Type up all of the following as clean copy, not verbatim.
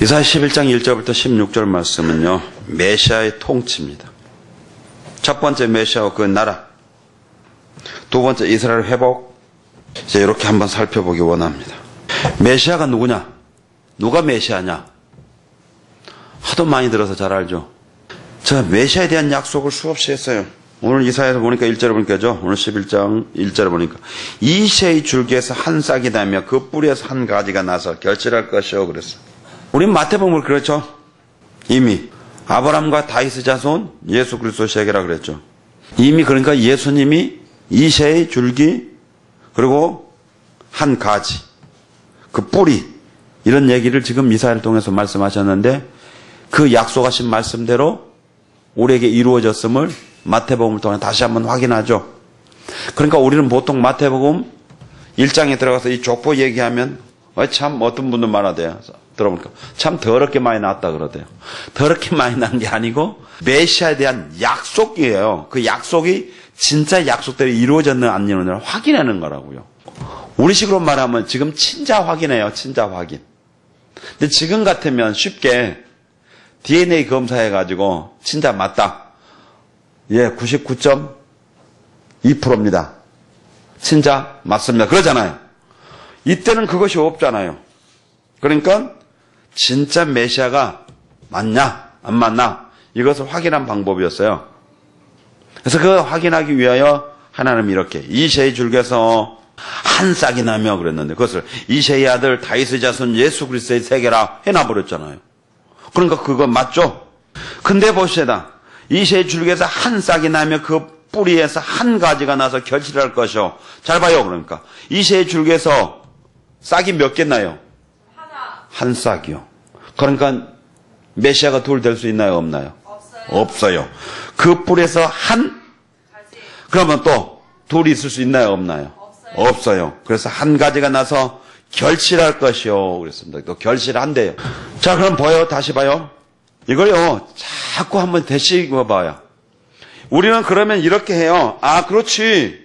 이사야 11장 1절부터 16절 말씀은요, 메시아의 통치입니다. 첫 번째 메시아와 그 나라, 두 번째 이스라엘 회복, 이제 이렇게 한번 살펴보기 원합니다. 메시아가 누구냐? 누가 메시아냐? 하도 많이 들어서 잘 알죠. 제가 메시아에 대한 약속을 수없이 했어요. 오늘 이사야에서 보니까 1절에 보니까죠. 오늘 11장 1절에 보니까 이새의 줄기에서 한 싹이 나며 그 뿌리에서 한 가지가 나서 결실할 것이요 그랬어요. 우린 마태복음을 그렇죠. 이미 아브라함과 다윗의 자손 예수 그리스도 세계라 그랬죠. 이미 그러니까 예수님이 이새의 줄기 그리고 한 가지 그 뿌리 이런 얘기를 지금 이사야를 통해서 말씀하셨는데 그 약속하신 말씀대로 우리에게 이루어졌음을 마태복음을 통해 다시 한번 확인하죠. 그러니까 우리는 보통 마태복음 1장에 들어가서 이 족보 얘기하면 참 어떤 분들 말하대요. 들어보니까 참 더럽게 많이 나왔다 그러대요. 더럽게 많이 난 게 아니고 메시아에 대한 약속이에요. 그 약속이 진짜 약속대로 이루어졌는 안 이루어졌는 확인하는 거라고요. 우리식으로 말하면 지금 친자 확인해요. 친자 확인. 근데 지금 같으면 쉽게 DNA 검사해가지고 진짜 맞다. 예, 99.2%입니다. 진짜 맞습니다. 그러잖아요. 이때는 그것이 없잖아요. 그러니까 진짜 메시아가 맞냐 안 맞나 이것을 확인한 방법이었어요. 그래서 그 확인하기 위하여 하나님이 이렇게 이새의 줄기에서 한 싹이 나며 그랬는데 그것을 이새의 아들 다윗의 자손 예수 그리스도의 세계라 해놔버렸잖아요. 그러니까 그거 맞죠? 근데 보시다. 이새의 줄기에서 한 싹이 나며 그 뿌리에서 한 가지가 나서 결실할 것이요. 잘 봐요. 그러니까 이새의 줄기에서 싹이 몇 개 나요? 한 싹이요. 그러니까 메시아가 둘 될 수 있나요? 없나요? 없어요. 그 뿌리에서 한? 그러면 또 둘이 있을 수 있나요? 없나요? 없어요. 그래서 한 가지가 나서 결실할 것이요. 그랬습니다. 또 결실한대요. 자, 그럼 봐요. 다시 봐요. 이걸요. 자꾸 한번 되씹어 봐요. 우리는 그러면 이렇게 해요. 아, 그렇지.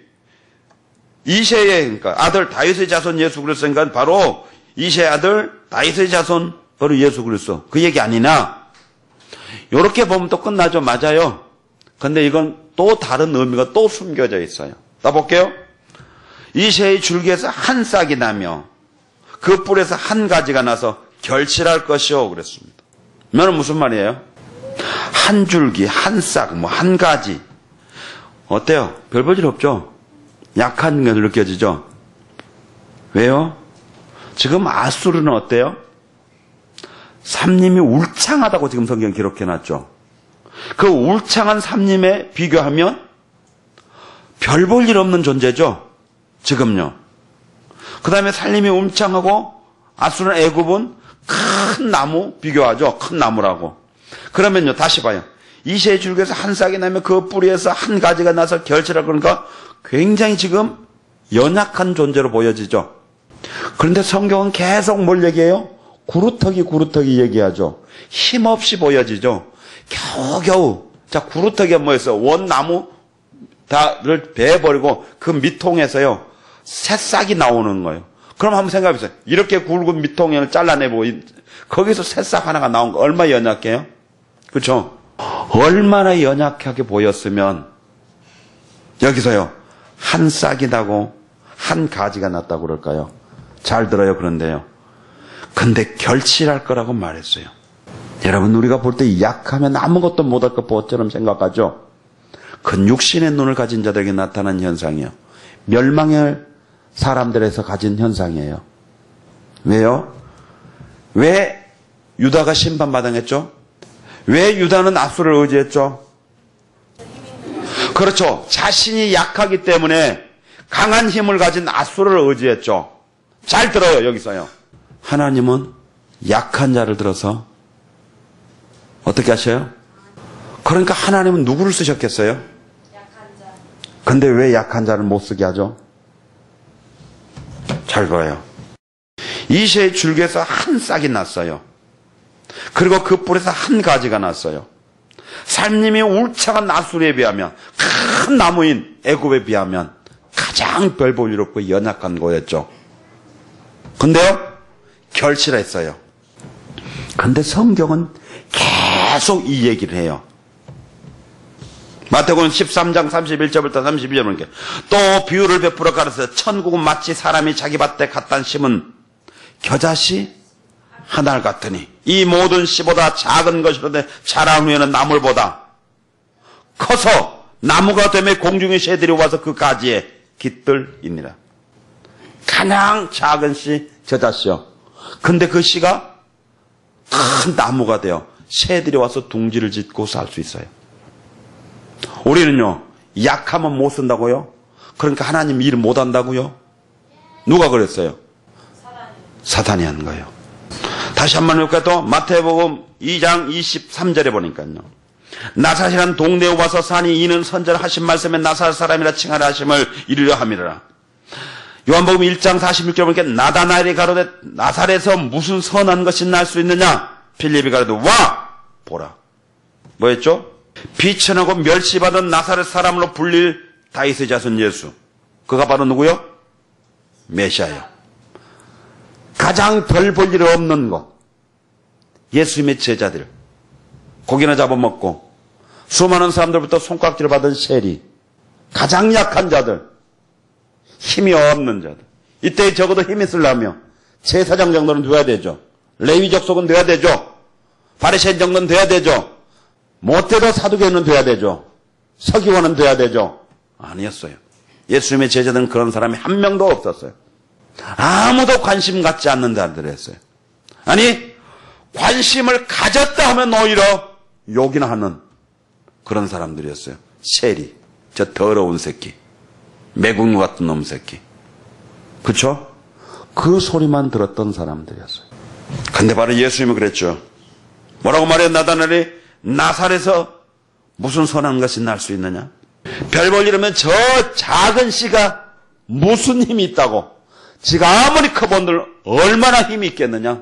이새의 그러니까 아들 다윗의 자손 예수 그리스도니까 바로 이새의 아들 다윗의 자손 바로 예수 그리스도. 그 얘기 아니나? 이렇게 보면 또 끝나죠. 맞아요. 근데 이건 또 다른 의미가 또 숨겨져 있어요. 다 볼게요. 이새의 줄기에서 한 싹이 나며 그 뿔에서 한 가지가 나서 결실할 것이요. 그랬습니다. 이거는 무슨 말이에요? 한 줄기, 한 싹, 뭐 한 가지. 어때요? 별 볼 일 없죠? 약한 게 느껴지죠? 왜요? 지금 아수르는 어때요? 삼림이 울창하다고 지금 성경 기록해놨죠. 그 울창한 삼림에 비교하면 별 볼 일 없는 존재죠. 지금요. 그 다음에 살림이 울창하고 아수르는 애굽은 큰 나무 비교하죠. 큰 나무라고. 그러면요. 다시 봐요. 이새의 줄기에서 한 싹이 나면 그 뿌리에서 한 가지가 나서 결실하고 그러니까 굉장히 지금 연약한 존재로 보여지죠. 그런데 성경은 계속 뭘 얘기해요? 구루터기 얘기하죠. 힘없이 보여지죠. 겨우겨우. 자, 구루터기가 뭐였어요? 원나무 다를 베어버리고 그 밑통에서요. 새싹이 나오는 거예요. 그럼 한번 생각해보세요. 이렇게 굵은 밑통을 잘라내고 거기서 새싹 하나가 나온 거 얼마나 연약해요? 그렇죠? 얼마나 연약하게 보였으면 여기서요. 한 싹이 나고 한 가지가 났다고 그럴까요? 잘 들어요. 그런데요. 근데 결실할 거라고 말했어요. 여러분 우리가 볼 때 약하면 아무것도 못할 것처럼 생각하죠. 큰 육신의 눈을 가진 자들에게 나타난 현상이요. 멸망의 사람들에서 가진 현상이에요. 왜요? 왜 유다가 심판받았겠죠? 왜 유다는 아수르를 의지했죠? 그렇죠. 자신이 약하기 때문에 강한 힘을 가진 아수르를 의지했죠. 잘 들어요. 여기서요. 하나님은 약한 자를 들어서 어떻게 하셔요? 그러니까 하나님은 누구를 쓰셨겠어요? 약한 자. 근데 왜 약한 자를 못 쓰게 하죠? 잘 봐요. 이새의 줄기에서 한 싹이 났어요. 그리고 그 뿔에서 한 가지가 났어요. 삶님이 울창한 아수르에 비하면 큰 나무인 애굽에 비하면 가장 별 볼 일 없고 연약한 거였죠. 근데요, 결실했어요. 근데 성경은 계속 이 얘기를 해요. 마태복음 13장 31절부터 32절 보니까 또 비유를 베풀어 가르쳐 천국은 마치 사람이 자기 밭에 갖다 심은 겨자씨 하나 같으니 이 모든 씨보다 작은 것이로되 자란 후에는 나물보다 커서 나무가 되며 공중의 새들이 와서 그 가지에 깃들이니라. 가장 작은 씨 겨자씨요. 근데 그 씨가 큰 나무가 되어 새들이 와서 둥지를 짓고 살 수 있어요. 우리는요, 약하면 못 쓴다고요? 그러니까 하나님 일 못 한다고요? 누가 그랬어요? 사탄이 한 거예요. 다시 한번 볼까요? 또 마태복음 2장 23절에 보니까요. 나사렛이란 동네에 와서 사니 이는 선전하신 말씀에 나사렛 사람이라 칭하라 하심을 이루려 함이라. 요한복음 1장 46절에 보니까 나다나엘이 가로되 나사렛에서 무슨 선한 것이 날 수 있느냐? 필립이 가로되 와 보라. 뭐였죠? 비천하고 멸시받은 나사렛 사람으로 불릴 다윗의 자손 예수. 그가 바로 누구요? 메시아요. 가장 별 볼 일 없는 것. 예수님의 제자들. 고기나 잡아먹고 수많은 사람들부터 손깍지를 받은 세리. 가장 약한 자들. 힘이 없는 자들. 이때 적어도 힘이 있으려면 제사장 정도는 돼야 되죠. 레위 족속은 돼야 되죠. 바리새인 정도는 돼야 되죠. 못돼도 사두개는 돼야 되죠. 서기관은 돼야 되죠. 아니었어요. 예수님의 제자들은 그런 사람이 한 명도 없었어요. 아무도 관심 갖지 않는 자들이었어요. 아니 관심을 가졌다 하면 오히려 욕이나 하는 그런 사람들이었어요. 세리, 저 더러운 새끼, 매국노 같은 놈 새끼. 그쵸? 그 소리만 들었던 사람들이었어요. 근데 바로 예수님은 그랬죠. 뭐라고 말해요? 나다나엘이 나사렛에서 무슨 선한 것이 날 수 있느냐? 별 볼 일이면 저 작은 씨가 무슨 힘이 있다고. 지가 아무리 커본들 얼마나 힘이 있겠느냐?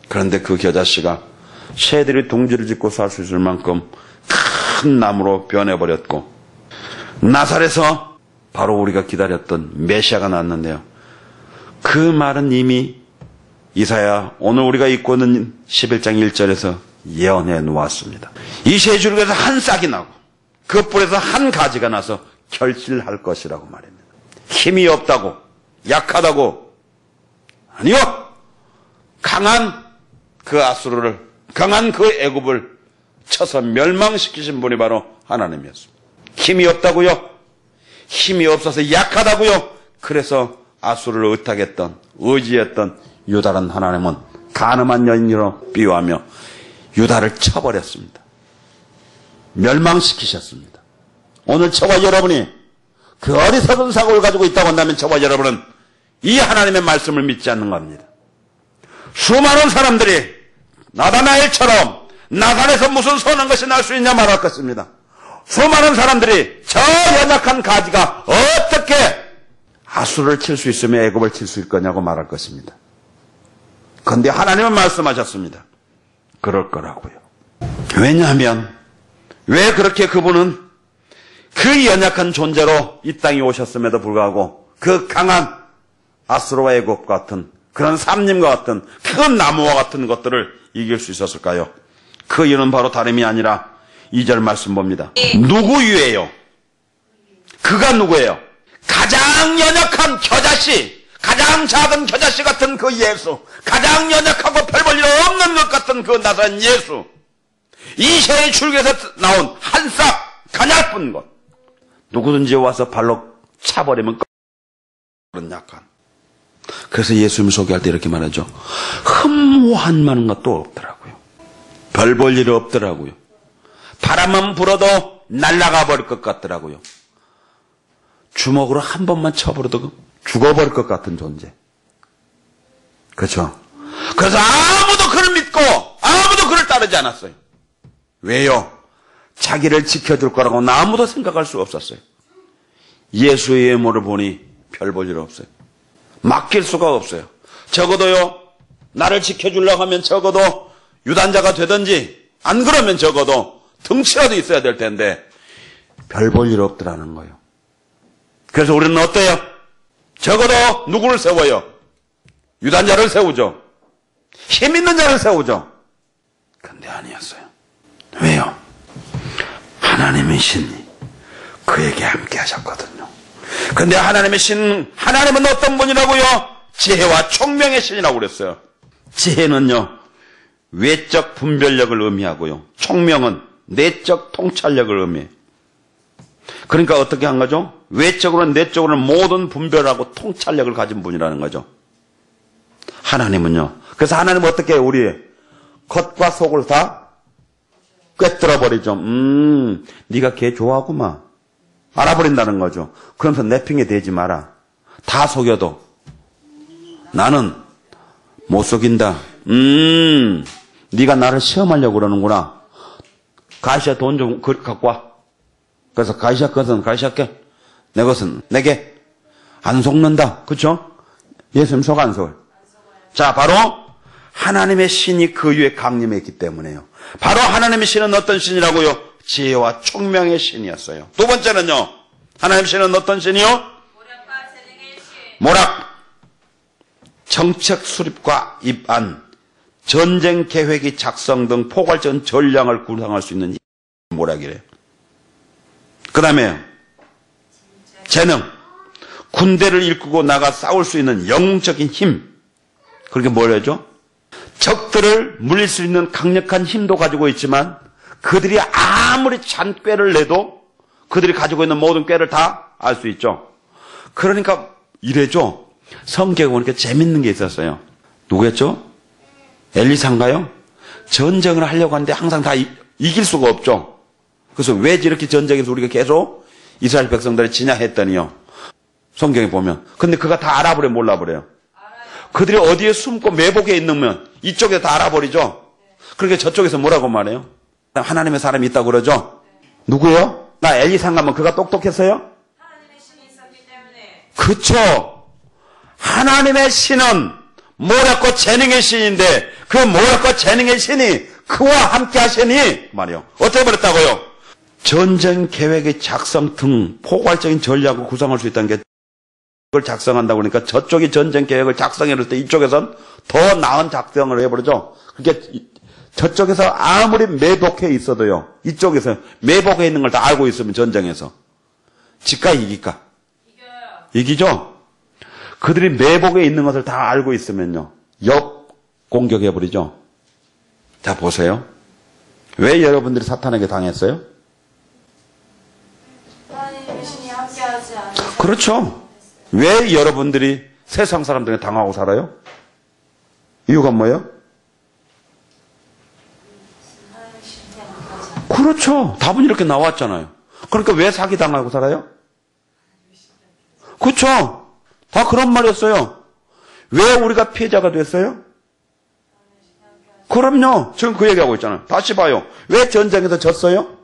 그런데 그 겨자씨가 새들이 둥지를 짓고 살 수 있을 만큼 큰 나무로 변해버렸고 나사렛에서 바로 우리가 기다렸던 메시아가 나왔는데요. 그 말은 이미 이사야 오늘 우리가 읽고 있는 11장 1절에서 예언해 놓았습니다. 이 세 줄기에서 한 싹이 나고 그 뿔에서 한 가지가 나서 결실할 것이라고 말입니다. 힘이 없다고, 약하다고, 아니요. 강한 그 아수르를, 강한 그 애굽을 쳐서 멸망시키신 분이 바로 하나님이었습니다. 힘이 없다고요? 힘이 없어서 약하다고요? 그래서 아수르를 의탁했던, 의지했던 유다라는 하나님은 가늠한 여인으로 비유하며 유다를 쳐버렸습니다. 멸망시키셨습니다. 오늘 저와 여러분이 그 어리석은 사고를 가지고 있다고 한다면 저와 여러분은 이 하나님의 말씀을 믿지 않는 겁니다. 수많은 사람들이 나다나엘처럼 나사렛에서 무슨 선한 것이 날 수 있냐 말할 것입니다. 수많은 사람들이 저 연약한 가지가 어떻게 아수르를 칠 수 있으며 애굽을 칠 수 있을 거냐고 말할 것입니다. 그런데 하나님은 말씀하셨습니다. 그럴 거라고요. 왜냐하면 왜 그렇게 그분은 그 연약한 존재로 이 땅에 오셨음에도 불구하고 그 강한 아수르와 애굽 같은 그런 삼림과 같은 큰 나무와 같은 것들을 이길 수 있었을까요? 그 이유는 바로 다름이 아니라 2절 말씀 봅니다. 누구유예요? 그가 누구예요? 가장 연약한 겨자씨, 가장 작은 겨자씨 같은 그 예수, 가장 연약하고 별 볼 일 없는 것 같은 그 나사렛 예수, 이 세 줄기에서 나온 한 싹 가냘픈 것, 누구든지 와서 발로 차버리면 그런 약한. 그래서 예수님 소개할 때 이렇게 말하죠. 흠모한 만한 것도 없더라고요. 별 볼 일 없더라고요. 바람만 불어도 날아가 버릴 것 같더라고요. 주먹으로 한 번만 쳐버려도 죽어버릴 것 같은 존재. 그렇죠? 그래서 아무도 그를 믿고 아무도 그를 따르지 않았어요. 왜요? 자기를 지켜줄 거라고 아무도 생각할 수 없었어요. 예수의 외모를 보니 별 볼 일 없어요. 맡길 수가 없어요. 적어도요, 나를 지켜주려고 하면 적어도 유단자가 되든지 안 그러면 적어도 등치라도 있어야 될 텐데 별 볼 일 없더라는 거예요. 그래서 우리는 어때요? 적어도 누구를 세워요? 유단자를 세우죠. 힘 있는 자를 세우죠. 근데 아니었어요. 왜요? 하나님의 신이 그에게 함께 하셨거든요. 근데 하나님의 신, 하나님은 어떤 분이라고요? 지혜와 총명의 신이라고 그랬어요. 지혜는요, 외적 분별력을 의미하고요. 총명은 내적 통찰력을 의미해요. 그러니까 어떻게 한 거죠? 외적으로는 내적으로는 모든 분별하고 통찰력을 가진 분이라는 거죠. 하나님은요. 그래서 하나님은 어떻게 해요? 우리 겉과 속을 다 꿰뚫어 버리죠. 네가 걔 좋아하구만. 알아버린다는 거죠. 그러면서 내 핑계 대지 마라. 다 속여도 나는 못 속인다. 네가 나를 시험하려고 그러는구나. 가시야 돈 좀 갖고 와. 그래서 가시야 것은 가시야께 내 것은 내게 안 속는다. 그렇죠? 예수님 속 안 속아요. 자, 바로 하나님의 신이 그 위에 강림했기 때문에요. 바로 하나님의 신은 어떤 신이라고요? 지혜와 총명의 신이었어요. 두 번째는요. 하나님의 신은 어떤 신이요? 모략. 정책 수립과 입안, 전쟁 계획이 작성 등 포괄적인 전략을 구상할 수 있는 모략이래요. 그 다음에 재능. 군대를 이끌고 나가 싸울 수 있는 영웅적인 힘. 그렇게 뭘 해죠? 적들을 물릴 수 있는 강력한 힘도 가지고 있지만 그들이 아무리 잔꾀를 내도 그들이 가지고 있는 모든 꾀를 다 알 수 있죠. 그러니까 이래죠. 성경에 보니까 재밌는 게 있었어요. 누구였죠? 엘리사인가요? 전쟁을 하려고 하는데 항상 다 이길 수가 없죠. 그래서 왜 이렇게 전쟁에서 우리가 계속 이스라엘 백성들을 지냐 했더니요. 성경에 보면. 근데 그가 다 알아버려 몰라버려요. 그들이 어디에 숨고 매복에 있으면 이쪽에 다 알아버리죠. 그러니까 저쪽에서 뭐라고 말해요? 하나님의 사람이 있다고 그러죠. 누구요? 나 엘리사인가 하면 그가 똑똑했어요? 하나님의 신이 있었기 때문에. 그쵸. 하나님의 신은 모략과 재능의 신인데 그 모략과 재능의 신이 그와 함께 하시니 말이요. 어떻게 버렸다고요? 전쟁 계획의 작성 등 포괄적인 전략을 구상할 수 있다는 게 그걸 작성한다고 그러니까 저쪽이 전쟁 계획을 작성했을 때 이쪽에선 더 나은 작성을 해버리죠. 그러니까 저쪽에서 아무리 매복해 있어도요. 이쪽에서 매복해 있는 걸 다 알고 있으면 전쟁에서 질까 이길까? 이겨요. 이기죠? 그들이 매복에 있는 것을 다 알고 있으면요. 역 공격해버리죠. 자, 보세요. 왜 여러분들이 사탄에게 당했어요? 하나님의 신이 함께하지 않으셔서. 그렇죠. 왜 여러분들이 세상 사람들에게 당하고 살아요? 이유가 뭐예요? 하나님의 신이 함께하지 않으셔서. 그렇죠. 답은 이렇게 나왔잖아요. 그러니까 왜 사기당하고 살아요? 그렇죠. 다 그런 말이었어요. 왜 우리가 피해자가 됐어요? 그럼요. 지금 그 얘기하고 있잖아요. 다시 봐요. 왜 전쟁에서 졌어요?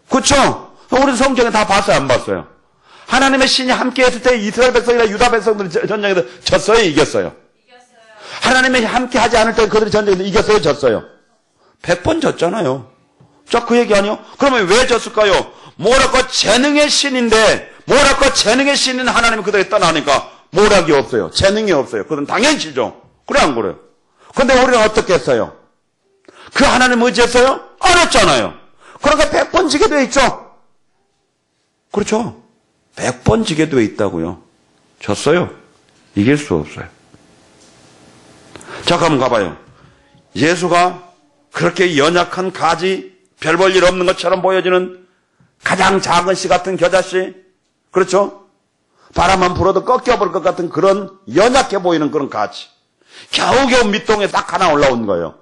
그렇죠. 우리 성경에 다 봤어요, 안 봤어요? 하나님의 신이 함께 했을 때 이스라엘 백성이나 유다 백성들이 전쟁에서 졌어요, 이겼어요? 이겼어요. 하나님이 함께 하지 않을 때 그들이 전쟁에서 이겼어요, 졌어요? 100번 졌잖아요. 자, 그 얘기 아니요? 그러면 왜 졌을까요? 모략과 재능의 신인데 모략과 재능의 신인 하나님이 그들에게 떠나니까 모략이 없어요. 재능이 없어요. 그건 당연히 지죠. 그래 안 그래요? 근데 우리는 어떻게 했어요? 그 하나님 의지했어요? 안 했잖아요. 그러니까 100번 지게 돼 있죠. 그렇죠? 100번 지게 돼 있다고요. 졌어요. 이길 수 없어요. 자, 그럼 가봐요. 예수가 그렇게 연약한 가지 별 볼 일 없는 것처럼 보여지는 가장 작은 씨 같은 겨자씨, 그렇죠? 바람만 불어도 꺾여버릴 것 같은 그런 연약해 보이는 그런 가지. 겨우겨우 밑동에 딱 하나 올라온 거예요.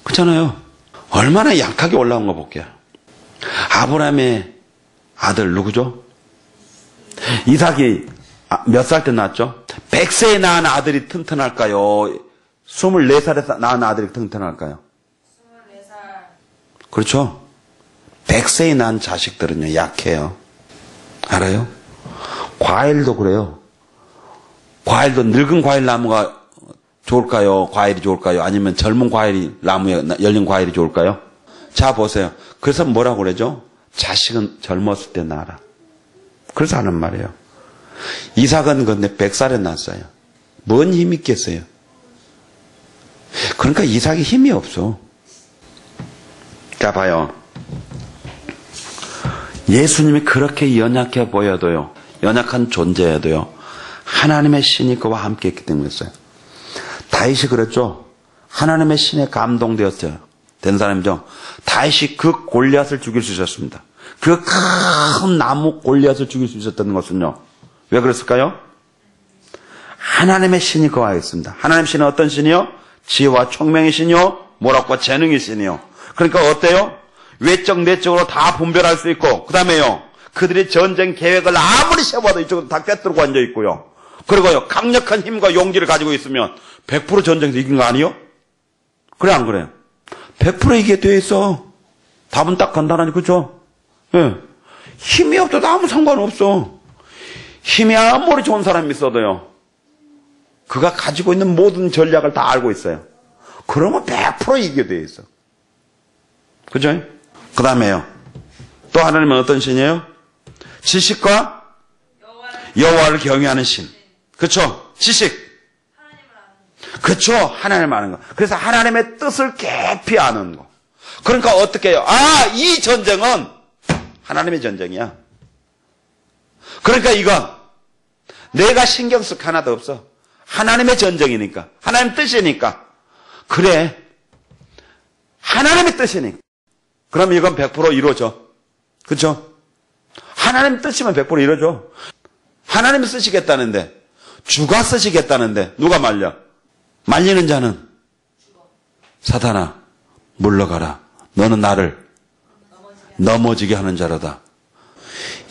그렇잖아요. 얼마나 약하게 올라온 거 볼게요. 아브라함의 아들 누구죠? 이삭이 몇 살 때 낳았죠? 100세에 낳은 아들이 튼튼할까요? 24살에 낳은 아들이 튼튼할까요? 24살. 그렇죠? 100세에 낳은 자식들은요, 약해요. 알아요? 과일도 그래요. 과일도 늙은 과일 나무가 좋을까요? 과일이 좋을까요? 아니면 젊은 과일이 나무에 열린 과일이 좋을까요? 자, 보세요. 그래서 뭐라고 그러죠? 자식은 젊었을 때 낳아라. 그래서 하는 말이에요. 이삭은 근데 100살에 낳았어요. 뭔 힘이 있겠어요? 그러니까 이삭이 힘이 없어. 자, 봐요. 예수님이 그렇게 연약해 보여도요, 연약한 존재여도요, 하나님의 신이 그와 함께 했기 때문이었어요. 다윗이 그랬죠. 하나님의 신에 감동되었어요. 된 사람이죠. 다윗이 그 골리앗을 죽일 수 있었습니다. 그 큰 나무 골리앗을 죽일 수 있었다는 것은요, 왜 그랬을까요? 하나님의 신이 그와 있습니다. 하나님의 신은 어떤 신이요? 지혜와 총명의 신이요, 모락과 재능의 신이요. 그러니까 어때요? 외적 내적으로 다 분별할 수 있고, 그 다음에요, 그들이 전쟁 계획을 아무리 세워도 이쪽으로 다 꿰뚫고 앉아 있고요. 그리고요, 강력한 힘과 용기를 가지고 있으면 100% 전쟁에서 이긴 거 아니에요? 그래, 안 그래요? 100% 이기게 돼 있어. 답은 딱 간단하니, 그죠? 예. 힘이 없어도 아무 상관없어. 힘이 아무리 좋은 사람이 있어도요, 그가 가지고 있는 모든 전략을 다 알고 있어요. 그러면 100% 이기게 돼 있어. 그죠? 그 다음에요, 또 하나님은 어떤 신이에요? 지식과 여호와를 경외하는 신. 그쵸? 지식. 그쵸? 하나님을 아는 거. 그래서 하나님의 뜻을 깊이 아는 거. 그러니까 어떻게 해요? 아, 이 전쟁은 하나님의 전쟁이야. 그러니까 이건 내가 신경 쓸 거 하나도 없어. 하나님의 전쟁이니까. 하나님의 뜻이니까. 그래. 하나님의 뜻이니까. 그럼 이건 100% 이루어져. 그쵸? 하나님 뜻이면 100% 이루어져. 하나님이 쓰시겠다는데, 주가 쓰시겠다는데, 누가 말려? 말리는 자는 사탄아, 물러가라. 너는 나를 넘어지게 하는 자로다.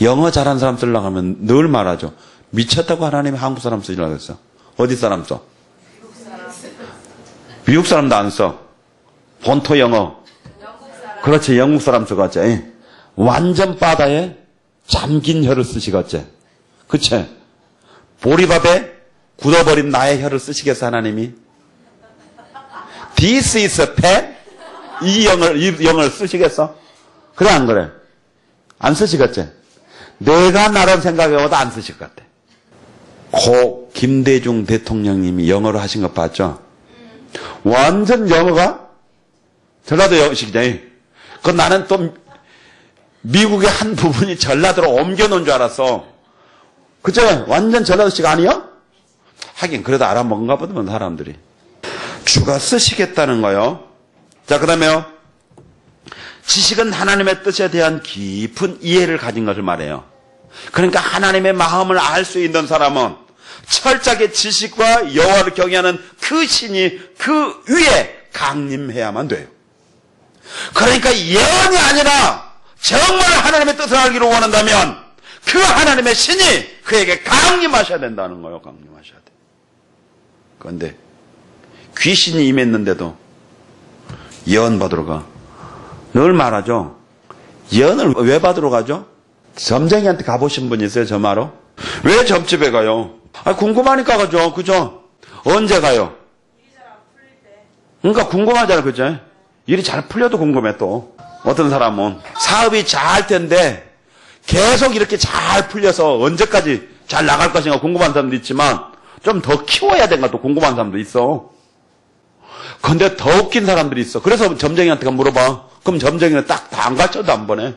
영어 잘하는 사람 쓰려고 하면 늘 말하죠. 미쳤다고 하나님이 한국 사람 쓰려고 했어. 어디 사람 써? 미국 사람도 안 써. 본토 영어. 그렇지, 영국 사람 쓰겠지. 완전 바다에 잠긴 혀를 쓰시겠지. 그치? 보리밥에 굳어버린 나의 혀를 쓰시겠어, 하나님이? This is a pen? 이 영어를 쓰시겠어? 그래, 안 그래? 안 쓰시겠지? 내가 나란 생각해봐도 안 쓰실 것 같아. 고 김대중 대통령님이 영어로 하신 거 봤죠? 완전 영어가 전라도 영어식이잖아요. 그 나는 또 미국의 한 부분이 전라도로 옮겨놓은 줄 알았어. 그죠? 완전 전라도식 아니야? 하긴 그래도 알아먹은가 보더만 사람들이. 주가 쓰시겠다는 거요. 자, 그 다음에요. 지식은 하나님의 뜻에 대한 깊은 이해를 가진 것을 말해요. 그러니까 하나님의 마음을 알 수 있는 사람은 철저하게 지식과 여호와를 경외하는 그 신이 그 위에 강림해야만 돼요. 그러니까 예언이 아니라 정말 하나님의 뜻을 알기를 원한다면 그 하나님의 신이 그에게 강림하셔야 된다는 거예요. 강림하셔야 돼. 그런데 귀신이 임했는데도 예언 받으러 가. 늘 말하죠. 예언을 왜 받으러 가죠? 점쟁이한테 가보신 분 있어요? 점하러? 왜 점집에 가요? 아, 궁금하니까 가죠. 그죠? 언제 가요? 일이 잘 안 풀릴 때. 그러니까 궁금하잖아. 그죠? 일이 잘 풀려도 궁금해 또. 어떤 사람은 사업이 잘 텐데 계속 이렇게 잘 풀려서 언제까지 잘 나갈 것인가 궁금한 사람도 있지만 좀 더 키워야 된가 또 궁금한 사람도 있어. 근데 더 웃긴 사람들이 있어. 그래서 점쟁이한테 물어봐. 그럼 점쟁이는 딱 다 안 가르쳐도 안 보내.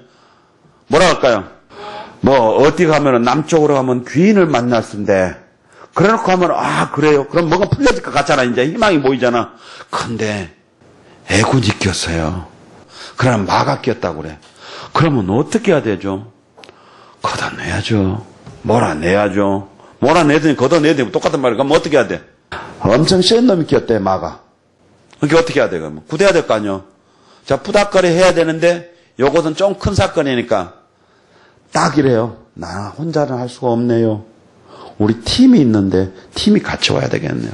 뭐라 할까요? 뭐 어디 가면은 남쪽으로 가면 귀인을 만났는데 그래놓고 하면 아 그래요? 그럼 뭔가 풀려질 것 같잖아. 이제 희망이 보이잖아. 근데 애군이 꼈어요. 그러면 마가 꼈다고 그래. 그러면 어떻게 해야 되죠? 걷어내야죠. 몰아내야죠. 몰아내더니 걷어내야 되고 똑같은 말이야. 그럼 어떻게 해야 돼? 엄청 센 놈이 꼈대, 마가. 그게 어떻게 해야 돼? 그러면 굳어야 될 거 아니요. 자, 푸닥거리 해야 되는데 요것은 좀 큰 사건이니까 딱 이래요. 나 혼자는 할 수가 없네요. 우리 팀이 있는데 팀이 같이 와야 되겠네요.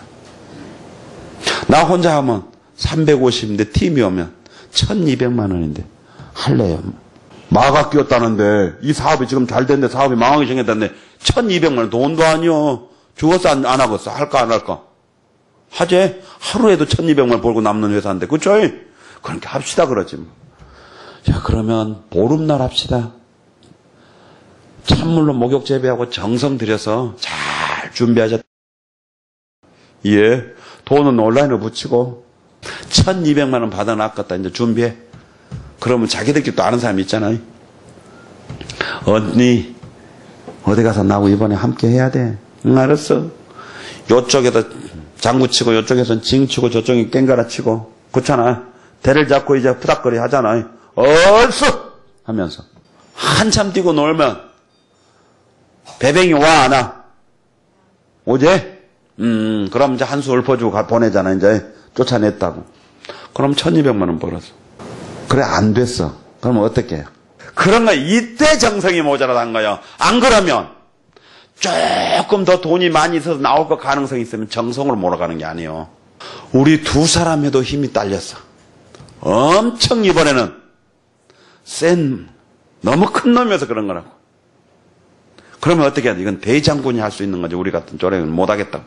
나 혼자 하면 350인데 팀이 오면 1200만 원인데 할래요. 마가 끼었다는데 이 사업이 지금 잘 됐는데 사업이 망하기 생겼다는데 1200만 원 돈도 아니요. 죽었어 안 하겠어? 할까 안 할까? 하재. 하루에도 1200만 원 벌고 남는 회사인데 그쵸? 그렇게 합시다 그러지 뭐. 자 그러면 보름날 합시다. 찬물로 목욕 재배하고 정성 들여서 잘 준비하자. 예. 돈은 온라인으로 붙이고 1200만 원 받아놨겠다. 이제 준비해. 그러면 자기들끼리 또 아는 사람이 있잖아요. 언니, 어디 가서 나하고 이번에 함께 해야 돼. 응, 알았어. 요쪽에다 장구 치고, 요쪽에선 징 치고, 저쪽에 깽가라 치고. 그렇잖아. 대를 잡고 이제 푸닥거리 하잖아요. 얼쑤! 하면서. 한참 뛰고 놀면, 배뱅이 와, 안 와? 오제? 그럼 이제 한 수 읊어주고 보내잖아, 이제. 쫓아냈다고. 그럼 1200만 원 벌었어. 그래, 안 됐어. 그럼 어떻게 해요? 그런 거, 이때 정성이 모자라단 거예요. 안 그러면, 조금 더 돈이 많이 있어서 나올 거 가능성이 있으면 정성으로 몰아가는 게 아니에요. 우리 두 사람 해도 힘이 딸렸어. 엄청 이번에는 너무 큰 놈이어서 그런 거라고. 그러면 어떻게 해야 돼? 이건 대장군이 할 수 있는 거지. 우리 같은 쪼랭이는 못하겠다고.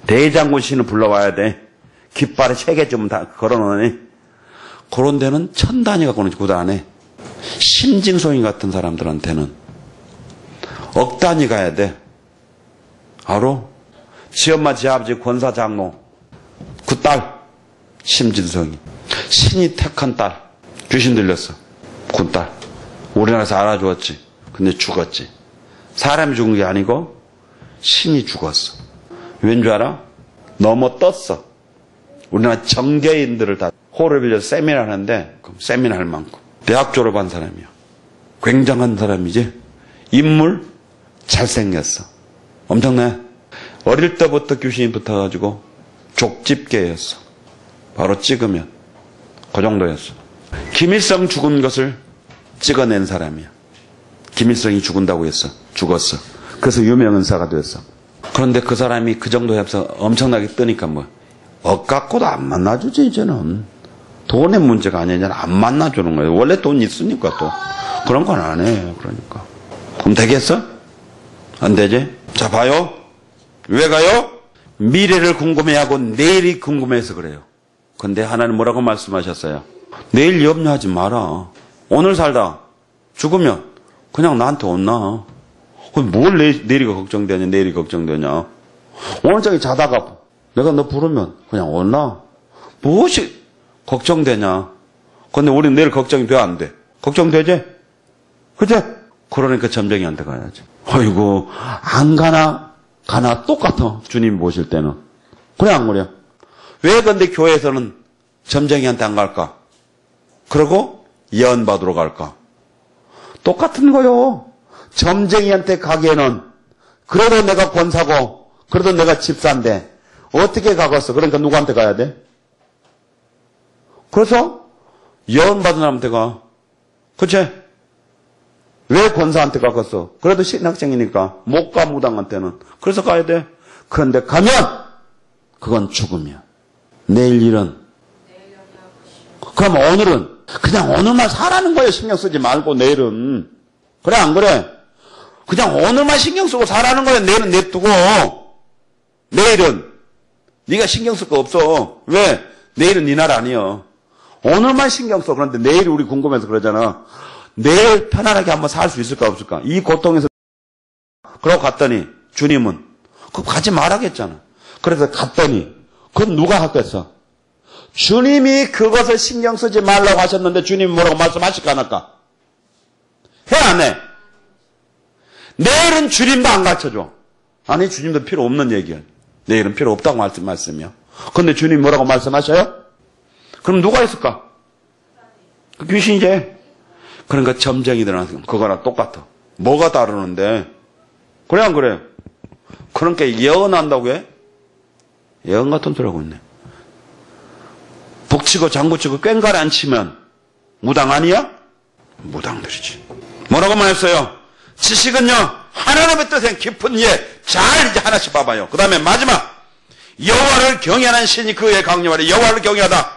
대장군 씨는 불러와야 돼. 깃발에 3개쯤은 다 걸어놓으니. 그런 데는 1000단위 갖고는 구달 안 해. 심진송이 같은 사람들한테는 억 단위 가야 돼. 알아? 지엄마 지아버지 권사장로 그 딸 심진송이 신이 택한 딸 귀신 들렸어. 군딸 우리나라에서 알아주었지. 근데 죽었지. 사람이 죽은 게 아니고 신이 죽었어. 왠 줄 알아? 넘어 떴어. 우리나라 정계인들을 다 호를 빌려 세미나 하는데 세미나 할 만큼 대학 졸업한 사람이야. 굉장한 사람이지. 인물 잘생겼어. 엄청나. 어릴 때부터 귀신이 붙어가지고 족집게였어. 바로 찍으면 그 정도였어. 김일성 죽은 것을 찍어낸 사람이야. 김일성이 죽은다고 했어. 죽었어. 그래서 유명 은사가 됐어. 그런데 그 사람이 그 정도 해서 엄청나게 뜨니까 뭐 억 갖고도 안 만나주지. 이제는 돈의 문제가 아니야. 이제는 안 만나주는 거예요. 원래 돈 있으니까 또 그런 건 안 해. 그러니까 그럼 되겠어? 안 되지? 자 봐요. 왜 가요? 미래를 궁금해하고 내일이 궁금해서 그래요. 근데 하나님 뭐라고 말씀하셨어요? 내일 염려하지 마라. 오늘 살다 죽으면 그냥 나한테 온나. 뭘 내일이 걱정되냐. 내일이 걱정되냐. 오늘 저기 자다가 내가 너 부르면 그냥 온나. 무엇이 걱정되냐. 근데 우리 내일 걱정이 돼 안 돼? 걱정되지? 그치? 그러니까 점쟁이한테 가야지. 아이고 안 가나 똑같아. 주님 보실 때는. 그래 안 그래? 왜 근데 교회에서는 점쟁이한테 안 갈까? 그러고 예언 받으러 갈까? 똑같은 거요. 점쟁이한테 가기에는 그래도 내가 권사고 그래도 내가 집사인데 어떻게 가겠어? 그러니까 누구한테 가야 돼? 그래서 예언 받은 사람한테 가. 그치? 왜 권사한테 가겠어? 그래도 신학생이니까 못 가 무당한테는. 그래서 가야 돼. 그런데 가면 그건 죽음이야. 내일 일은. 그럼 오늘은 그냥 오늘만 살라는 거예요. 신경 쓰지 말고 내일은. 그래 안 그래? 그냥 오늘만 신경 쓰고 살라는 거예요. 내일은 냅두고. 내일은 네가 신경 쓸 거 없어. 왜? 내일은 네 날 아니야. 오늘만 신경 써. 그런데 내일이 우리 궁금해서 그러잖아. 내일 편안하게 한번 살 수 있을까 없을까? 이 고통에서 그러고 갔더니 주님은 그거 가지 말라겠잖아. 그래서 갔더니 그건 누가 하겠어? 주님이 그것을 신경 쓰지 말라고 하셨는데 주님이 뭐라고 말씀하실까 안 할까? 해 안 해? 내일은 주님도 안 가르쳐줘. 아니 주님도 필요 없는 얘기야. 내일은 필요 없다고 말씀이요. 그런데 주님 뭐라고 말씀하셔요? 그럼 누가 했을까? 그 귀신이지. 그러니까 점쟁이들은 그거랑 똑같아. 뭐가 다르는데? 그래 안 그래? 그러니까 예언한다고 해? 예언 같은 소리 하고 있네. 북치고 장구치고 꽹가리 안 치면 무당 아니야? 무당들이지. 뭐라고 말했어요? 지식은요 하나님의 뜻에 깊은 이해 잘 이제 하나씩 봐봐요. 그 다음에 마지막 여호와를 경외하는 신이 그의 강림하리. 여호와를 경외하다.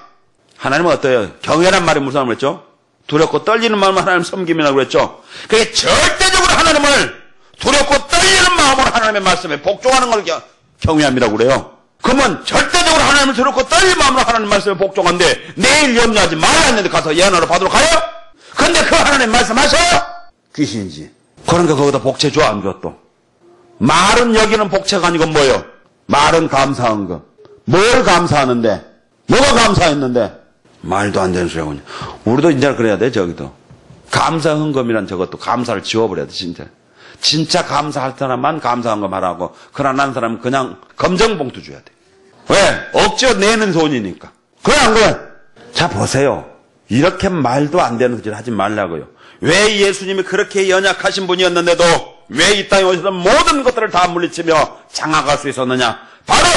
하나님은 어때요? 경외란 말이 무슨 말을 했죠? 두렵고 떨리는 마음으로 하나님 섬김이라고 그랬죠. 그게 절대적으로 하나님을 두렵고 떨리는 마음으로 하나님의 말씀에 복종하는 걸 경외함이라고 그래요. 그러면 절대적으로 하나님을 두렵고 떨리는 마음으로 하나님 말씀에 복종한데 내일 염려하지 말아야 했는데 가서 예언하러 받으러 가요? 근데 그 하나님 말씀하셔요? 귀신이지. 그러니까 거기다 복채 줘 안 줘 또? 말은 여기는 복채가 아니고 뭐예요? 말은 감사한 거. 뭘 감사하는데? 뭐가 감사했는데? 말도 안 되는 소리하군요. 우리도 이제 그래야 돼, 저기도. 감사 헌금이란 저것도 감사를 지워버려야 돼, 진짜. 진짜 감사할 사람만 감사한 거 말하고, 그러나 난 사람은 그냥 검정봉투 줘야 돼. 왜? 억지로 내는 돈이니까. 그래, 안 그래? 자, 보세요. 이렇게 말도 안 되는 소리를 하지 말라고요. 왜 예수님이 그렇게 연약하신 분이었는데도 왜 이 땅에 오셔서 모든 것들을 다 물리치며 장악할 수 있었느냐? 바로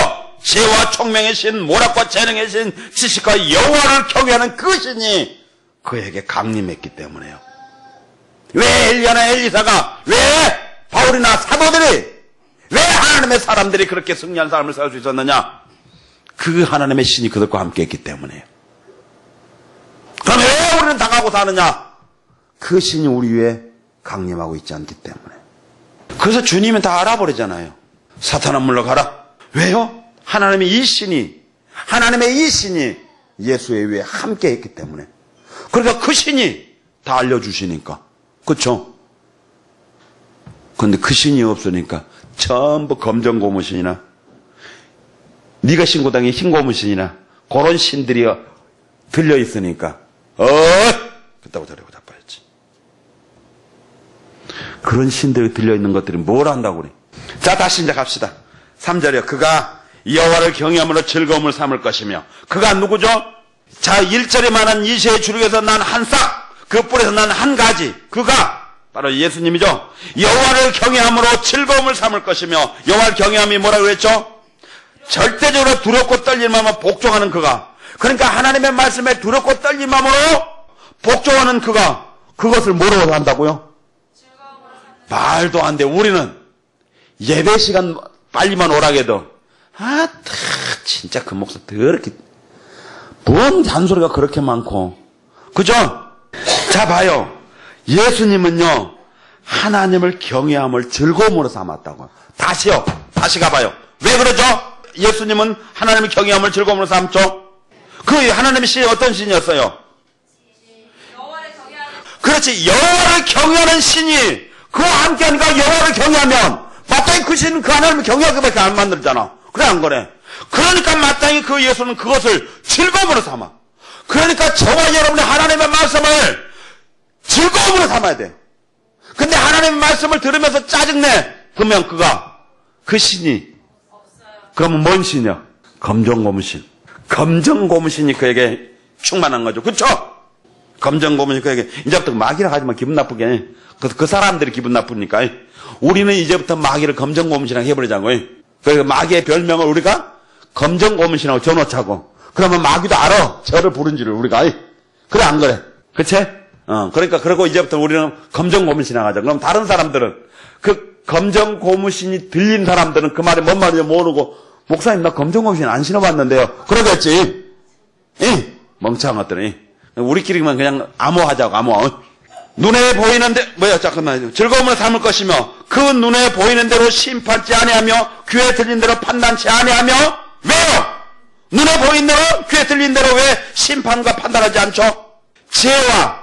지혜와 총명의 신, 모략과 재능의 신, 지식과 여호와를 경외하는 그 신이 그에게 강림했기 때문에요. 왜 엘리야나 엘리사가, 왜 바울이나 사도들이, 왜 하나님의 사람들이 그렇게 승리한 사람을 세울 수 있었느냐? 그 하나님의 신이 그들과 함께 했기 때문에요. 그럼 왜 우리는 당하고 사느냐? 그 신이 우리 위에 강림하고 있지 않기 때문에. 그래서 주님은 다 알아버리잖아요. 사탄아 물러가라. 왜요? 하나님의 이 신이 예수의 위에 함께 했기 때문에. 그러니까 그 신이 다 알려주시니까. 그렇죠? 그런데 그 신이 없으니까 전부 검정고무신이나 네가 신고 다니는 흰고무신이나 그런 신들이 들려있으니까 그렇다고 저러고 자빠졌지. 그런 신들이 들려있는 것들이 뭘 한다고 그래. 자, 다시 이제 갑시다. 3절이요. 그가 여호와를 경외함으로 즐거움을 삼을 것이며. 그가 누구죠? 자, 1절에 말한 이새의 주력에서 난 한 싹, 그 뿔에서 난 한 가지. 그가 바로 예수님이죠. 여호와를 경외함으로 즐거움을 삼을 것이며. 여호와를 경외함이 뭐라고 그랬죠? 절대적으로 두렵고 떨린 마음으로 복종하는 그가. 그러니까 하나님의 말씀에 두렵고 떨린 마음으로 복종하는 그가 그것을 뭐로 한다고요? 말도 안 돼. 우리는 예배 시간 빨리만 오라고 해도 진짜 그 목소리 더럽게 뭔 잔소리가 그렇게 많고. 그죠? 자, 봐요. 예수님은요 하나님을 경외함을 즐거움으로 삼았다고. 다시요. 다시 가봐요. 왜 그러죠? 예수님은 하나님을 경외함을 즐거움으로 삼죠? 그 하나님의 신이 어떤 신이었어요? 그렇지. 여호와를 경외하는 신이 그와 함께하니까 여호와를 경외하면 마땅히 그 신은 그 하나님을 경외하기밖에 안 만들잖아. 그래 안 그래? 그러니까 마땅히 그 예수는 그것을 즐거움으로 삼아. 그러니까 저와 여러분의 하나님의 말씀을 즐거움으로 삼아야 돼. 근데 하나님의 말씀을 들으면서 짜증내. 그러면 그 신이 그러면 뭔 신이야? 검정고무신. 검정고무신이 그에게 충만한 거죠. 그렇죠? 검정고무신이 그에게 이제부터 마귀라 하지만 기분 나쁘게. 그 사람들이 기분 나쁘니까. 우리는 이제부터 마귀를 검정고무신이라고 해버리자고. 그래서 마귀의 별명을 우리가 검정고무신이라고 줘놓자고. 그러면 마귀도 알아. 저를 부른지를 우리가. 그래 안 그래? 그치? 그러니까 그러고 이제부터 우리는 검정고무신이라고 하자. 그럼 다른 사람들은 그 검정고무신이 들린 사람들은 그 말이 뭔 말인지 모르고 목사님 나 검정고무신 안 신어봤는데요. 그러겠지. 멍청한 것들이. 우리끼리만 그냥 암호하자고 암호. 눈에 보이는데 잠깐만요. 즐거움을 삼을 것이며 그 눈에 보이는 대로 심판치 아니하며 귀에 들린 대로 판단치 아니하며. 왜요? 눈에 보이는 대로 귀에 들린 대로 왜 심판과 판단하지 않죠? 지혜와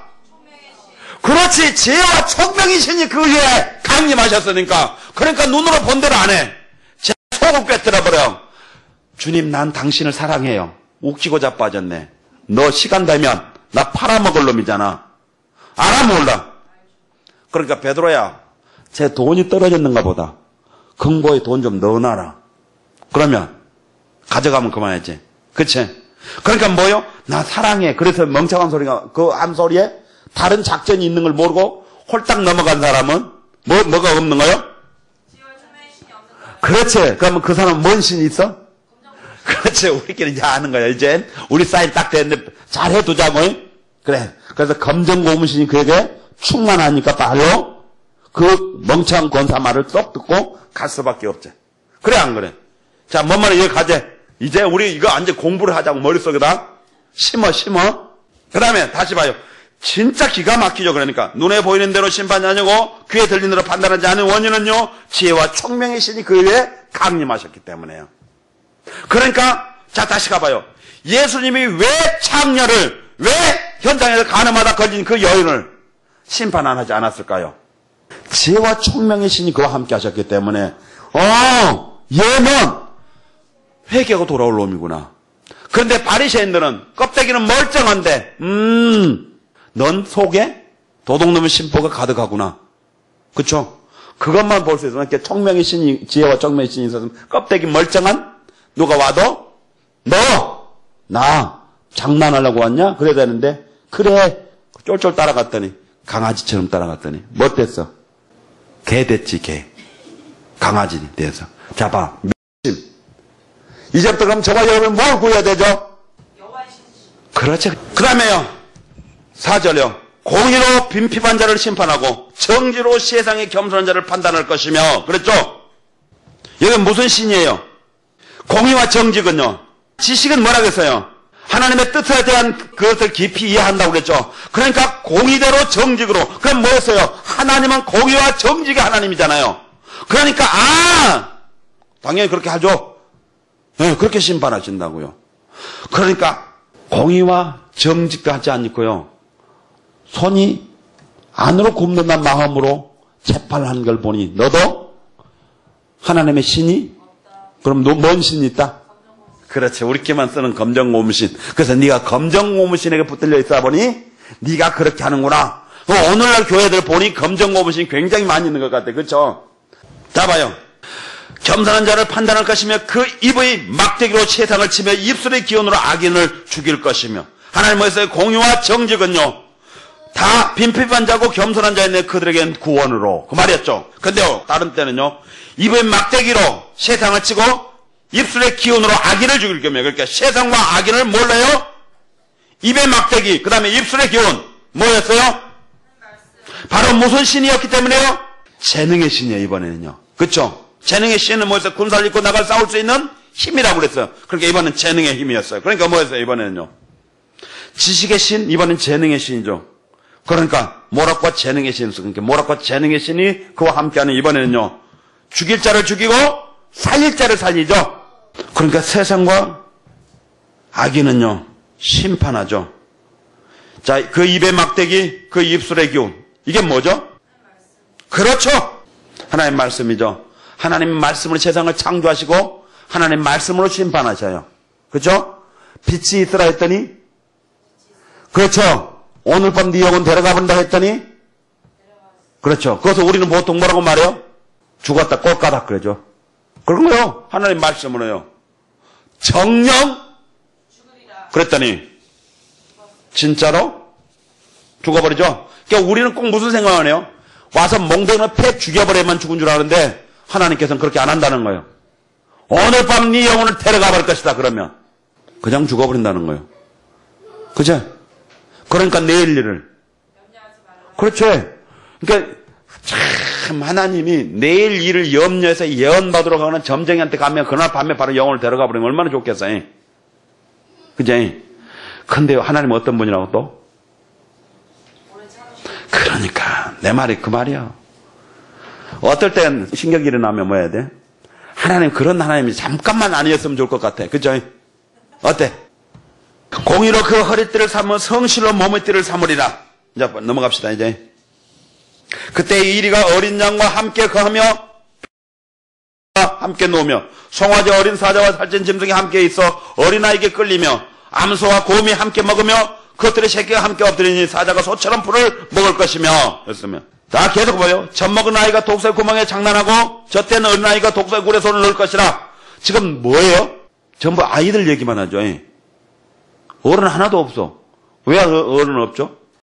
그렇지. 지혜와 총명의 신이 그 위에 강림하셨으니까. 그러니까 눈으로 본 대로 안 해. 제 속을 꿰뚫어버려. 주님 난 당신을 사랑해요. 웃기고 자빠졌네. 너 시간 되면 나 팔아먹을 놈이잖아. 알아 몰라. 그러니까 베드로야 제 돈이 떨어졌는가 보다. 금고에 돈 좀 넣어놔라. 그러면 가져가면 그만이지. 그치? 그러니까 뭐요? 나 사랑해. 그래서 멍청한 소리가 그 한 소리에 다른 작전이 있는 걸 모르고 홀딱 넘어간 사람은 뭐가 없는 거요? 그렇지. 그러면 그 사람은 뭔 신이 있어? 그렇지. 우리끼리 이제 아는 거야. 이제 우리 사인 딱 됐는데 잘 해두자고. 그래. 그래서 검정고무신이 그에게 충만하니까 바로 그 멍청한 권사 말을 쏙 듣고 갈 수밖에 없지. 그래 안 그래? 자, 뭔 말이야? 여기 가재. 이제 우리 이거 이제 공부를 하자고 머릿속에다 심어. 그 다음에 다시 봐요. 진짜 기가 막히죠. 그러니까 눈에 보이는 대로 심판이 아니고 귀에 들리는 대로 판단하지 않은 원인은요 지혜와 총명의 신이 그 위에 강림하셨기 때문에요. 그러니까 자 다시 가봐요. 예수님이 왜 창녀를 왜 현장에서 가늠하다 걸린 그 여인을 심판 안 하지 않았을까요? 지혜와 총명의 신이 그와 함께 하셨기 때문에 얘는 회개하고 돌아올 놈이구나. 그런데 바리새인들은 껍데기는 멀쩡한데, 넌 속에 도둑놈의 심보가 가득하구나. 그쵸? 그것만 볼 수 있어. 이렇게 청명의 신이, 지혜와 청명의 신이 있었으면 껍데기 멀쩡한 누가 와도 나 장난하려고 왔냐? 그래야 되는데, 그래. 쫄쫄 따라갔더니, 강아지처럼 따라갔더니, 뭐 됐어? 개 됐지, 개. 강아지 돼서. 자, 봐. 미심. 이제부터 그럼 저와 여러분 뭘 구해야 되죠? 여호와의 신이시. 그렇죠. 그 다음에요. 4절요. 공의로 빈핍한 자를 심판하고 정지로 세상의 겸손한 자를 판단할 것이며. 그랬죠? 여기 무슨 신이에요? 공의와 정직은요. 지식은 뭐라겠어요? 하나님의 뜻에 대한 그것을 깊이 이해한다고 그랬죠. 그러니까 공의대로 정직으로. 그럼 뭐였어요? 하나님은 공의와 정직의 하나님이잖아요. 그러니까 당연히 그렇게 하죠. 네, 그렇게 심판하신다고요. 그러니까 공의와 정직도 하지 않고요. 손이 안으로 굽는다는 마음으로 재판하는 걸 보니 너도 하나님의 신이? 그럼 너 뭔 신이 있다? 그렇지. 우리끼만 쓰는 검정고무신. 그래서 네가 검정고무신에게 붙들려 있다 보니 네가 그렇게 하는구나. 오늘날 교회들 보니 검정고무신 굉장히 많이 있는 것 같아. 그렇죠? 자 봐요. 겸손한 자를 판단할 것이며 그 입의 막대기로 세상을 치며 입술의 기운으로 악인을 죽일 것이며. 하나님 뭐였어요? 공의와 정직은요. 다 빈핍한 자고 겸손한 자였네. 그들에겐 구원으로. 그 말이었죠. 근데요. 다른 때는요. 입의 막대기로 세상을 치고 입술의 기운으로 악인을 죽일 거며. 그러니까 세상과 악인을 몰라요? 입의 막대기, 그 다음에 입술의 기운. 뭐였어요? 바로 무슨 신이었기 때문에요? 재능의 신이에요, 이번에는요. 그쵸? 재능의 신은 뭐였어요? 군사를 입고 나갈 싸울 수 있는 힘이라고 그랬어요. 그러니까 이번엔 재능의 힘이었어요. 그러니까 뭐였어요, 이번에는요? 지식의 신, 이번엔 재능의 신이죠. 그러니까 모락과 재능의 신이었어요. 그러니까 모락과 재능의 신이 그와 함께하는 이번에는요. 죽일 자를 죽이고 살릴 자를 살리죠. 그러니까 세상과 악인은요, 심판하죠. 자, 그 입의 막대기, 그 입술의 기운. 이게 뭐죠? 그렇죠. 하나님 말씀이죠. 하나님 말씀으로 세상을 창조하시고, 하나님 말씀으로 심판하셔요. 그렇죠? 빛이 있으라 했더니, 그렇죠. 오늘 밤 네 영혼 데려가 본다 했더니, 그렇죠. 그래서 우리는 보통 뭐라고 말해요? 죽었다 꼴까닥 그러죠. 그런 거요. 하나님 말씀으로요. 정령 그랬더니 진짜로 죽어버리죠. 그러니까 우리는 꼭 무슨 생각을 해요? 와서 몽둥이로 패 죽여버려야만 죽은 줄 아는데 하나님께서는 그렇게 안 한다는 거예요. 오늘 밤 네 영혼을 데려가 버릴 것이다 그러면 그냥 죽어버린다는 거예요. 그죠? 그러니까 내일 일을. 그렇죠. 그러니까 참 하나님이 내일 일을 염려해서 예언받으러 가는 점쟁이한테 가면 그날 밤에 바로 영혼을 데려가 버리면 얼마나 좋겠어요. 그죠? 근데 하나님은 어떤 분이라고 또? 그러니까 내 말이 그 말이야. 어떨 땐 신경이 일어나면 뭐 해야 돼? 하나님 그런 하나님이 잠깐만 아니었으면 좋을 것 같아. 그죠? 어때? 공의로 그 허리띠를 삼으면 성실로 몸의 띠를 삼으리라. 이제 넘어갑시다 이제. 그때 이리가 어린 양과 함께 거하며 함께 노며 송아지 어린 사자와 살찐 짐승이 함께 있어 어린아이에게 끌리며 암소와 곰이 함께 먹으며 그것들의 새끼가 함께 엎드리니 사자가 소처럼 풀을 먹을 것이며 그랬으면 자 계속 봐요. 젖먹은 아이가 독소의 구멍에 장난하고 젖된 어린아이가 독소의 굴에 손을 넣을 것이라. 지금 뭐예요? 전부 아이들 얘기만 하죠. 어른 하나도 없어. 왜 어른 없죠?